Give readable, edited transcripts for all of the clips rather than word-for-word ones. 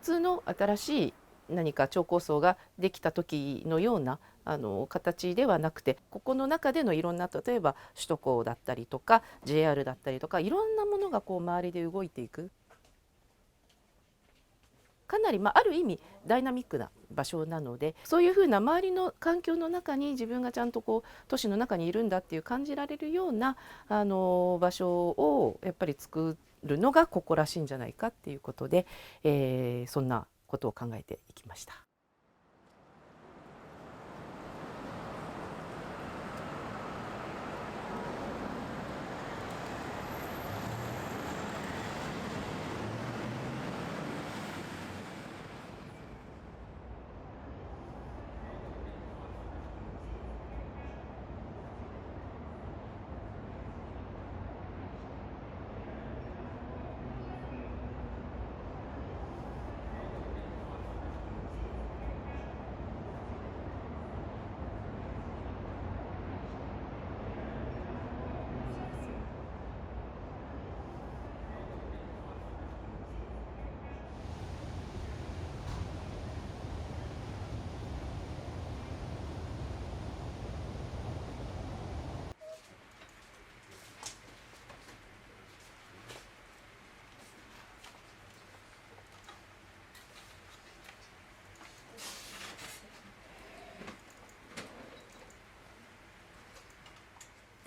通の新しい何か超高層ができた時のような形ではなくて、ここの中でのいろんな、例えば首都高だったりとか JR だったりとか、いろんなものがこう周りで動いていく、かなり、ある意味ダイナミックな場所なので、そういうふうな周りの環境の中に自分がちゃんとこう都市の中にいるんだっていう感じられるような場所をやっぱり作るのがここらしいんじゃないかっていうことで、そんなことを考えていきました。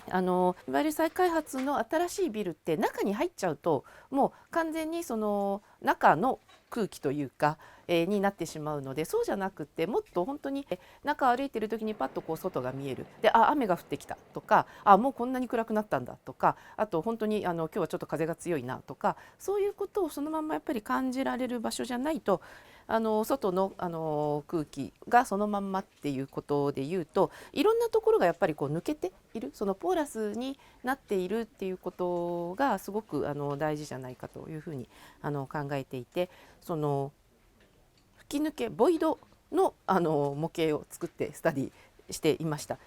いわゆる再開発の新しいビルって中に入っちゃうともう完全にその中の空気というか、になってしまうので、そうじゃなくてもっと本当に中歩いてる時にパッとこう外が見える、で雨が降ってきたとか、もうこんなに暗くなったんだとか、あと本当に今日はちょっと風が強いなとか、そういうことをそのままやっぱり感じられる場所じゃないと、外の、空気がそのまんまっていうことでいうと、いろんなところがやっぱりこう抜けている、そのポーラスになっているっていうことがすごく大事じゃないかというふうに考えていて、その吹き抜けボイドの、模型を作ってスタディしていました。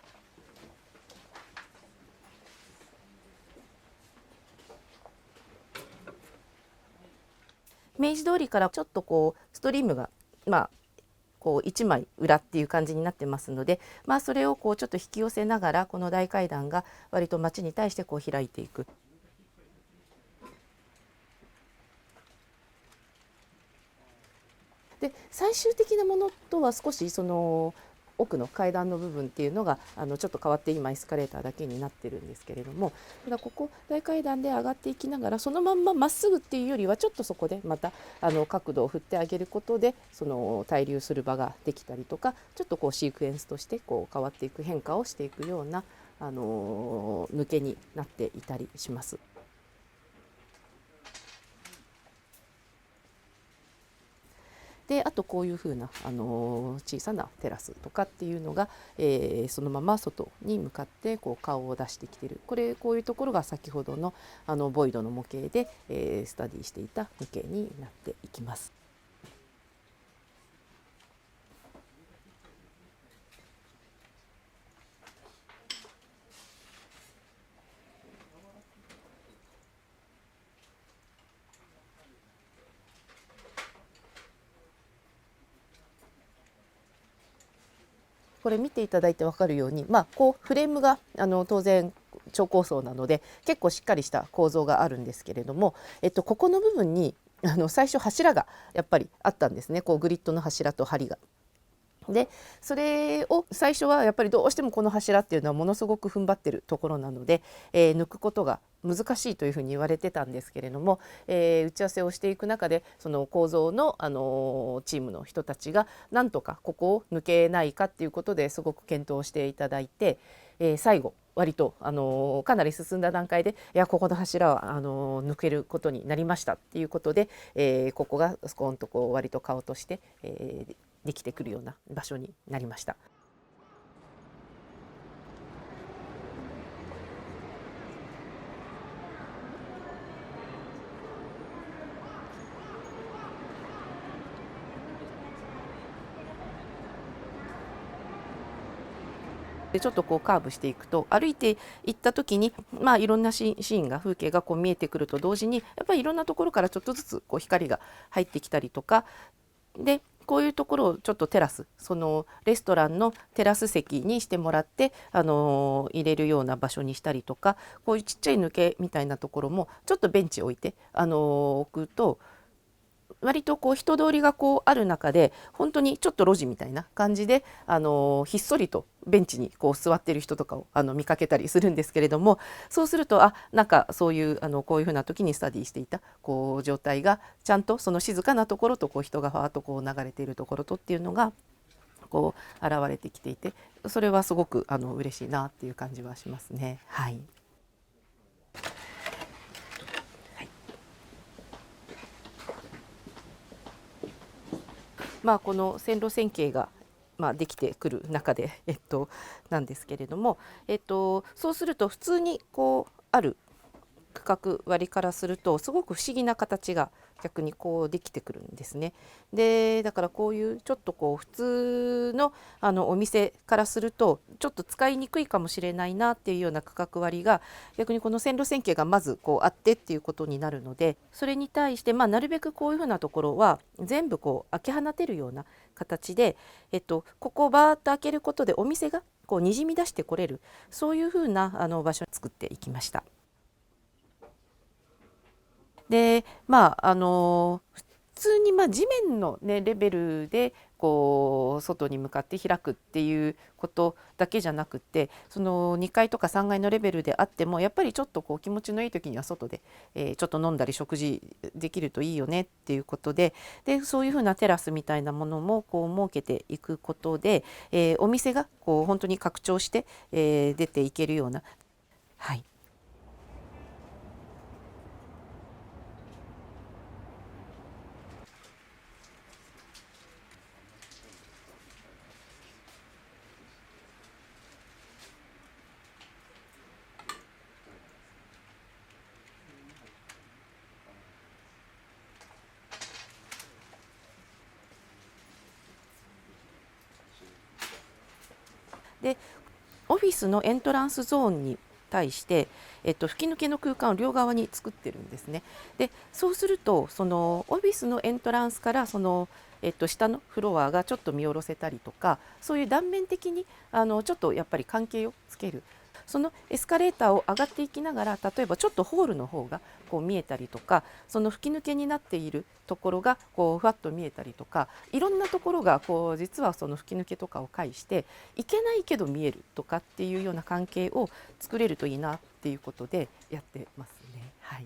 明治通りからちょっとこうストリームがこう1枚裏っていう感じになってますので、それをこうちょっと引き寄せながら、この大階段が割と街に対してこう開いていく。で最終的なものとは少しその奥の階段の部分っていうのがちょっと変わって、今エスカレーターだけになってるんですけれども、ただここ大階段で上がっていきながら、そのまんままっすぐっていうよりはちょっとそこでまた角度を振ってあげることで、その滞留する場ができたりとか、ちょっとこうシークエンスとしてこう変わっていく、変化をしていくような抜けになっていたりします。であとこういうふうな、小さなテラスとかっていうのが、そのまま外に向かってこう顔を出してきてる、こういうところが先ほどのボイドの模型で、スタディしていた模型になっていきます。これ見ていただいて分かるように、こうフレームが当然超高層なので結構しっかりした構造があるんですけれども、ここの部分に最初柱がやっぱりあったんですね。こうグリッドの柱と梁が。でそれを最初はやっぱりどうしてもこの柱っていうのはものすごく踏ん張ってるところなので、抜くことが難しいというふうに言われてたんですけれども、打ち合わせをしていく中でその構造の、チームの人たちがなんとかここを抜けないかっていうことですごく検討していただいて、最後割とかなり進んだ段階で、いやここの柱は抜けることになりましたっていうことで、ここがスコーンとこう割と顔として、できてくるような場所になりました。でちょっとこうカーブしていくと、歩いていった時に、いろんなシーンが風景がこう見えてくると同時に、やっぱりいろんなところからちょっとずつこう光が入ってきたりとか、でこういうところをちょっとテラス、そのレストランのテラス席にしてもらって、入れるような場所にしたりとか、こういうちっちゃい抜けみたいなところもちょっとベンチを置いて、置くと割とこう人通りがこうある中で本当にちょっと路地みたいな感じで、ひっそりとベンチにこう座ってる人とかを見かけたりするんですけれども、そうするとなんかそういうこういうふうな時にスタディしていたこう状態がちゃんとその静かなところとこう人がファーッとこう流れているところとっていうのがこう現れてきていて、それはすごく嬉しいなっていう感じはしますね。はい。この線路線形ができてくる中で、なんですけれども、そうすると普通にこうある区画割りからするとすごく不思議な形が逆にこうできてくるんですね。でだからこういうちょっとこう普通のお店からするとちょっと使いにくいかもしれないなっていうような区画割りが逆にこの線路線形がまずこうあってっていうことになるので、それに対してなるべくこういうふうなところは全部こう開け放てるような形で、ここをバーッと開けることでお店がこうにじみ出してこれる、そういうふうな場所を作っていきました。で普通に地面の、ね、レベルでこう外に向かって開くっていうことだけじゃなくて、その2階とか3階のレベルであってもやっぱりちょっとこう気持ちのいい時には外で、ちょっと飲んだり食事できるといいよねっていうことで、そういうふうなテラスみたいなものもこう設けていくことで、お店がこう本当に拡張して、出ていけるような、はい、でオフィスのエントランスゾーンに対して、吹き抜けの空間を両側に作ってるんですね。でそうするとそのオフィスのエントランスからその、下のフロアがちょっと見下ろせたりとか、そういう断面的にちょっとやっぱり関係をつける。そのエスカレーターを上がっていきながら、例えばちょっとホールの方がこう見えたりとか、その吹き抜けになっているところがこうふわっと見えたりとか、いろんなところがこう実はその吹き抜けとかを介していけないけど見えるとかっていうような関係を作れるといいなっていうことでやってますね。はい。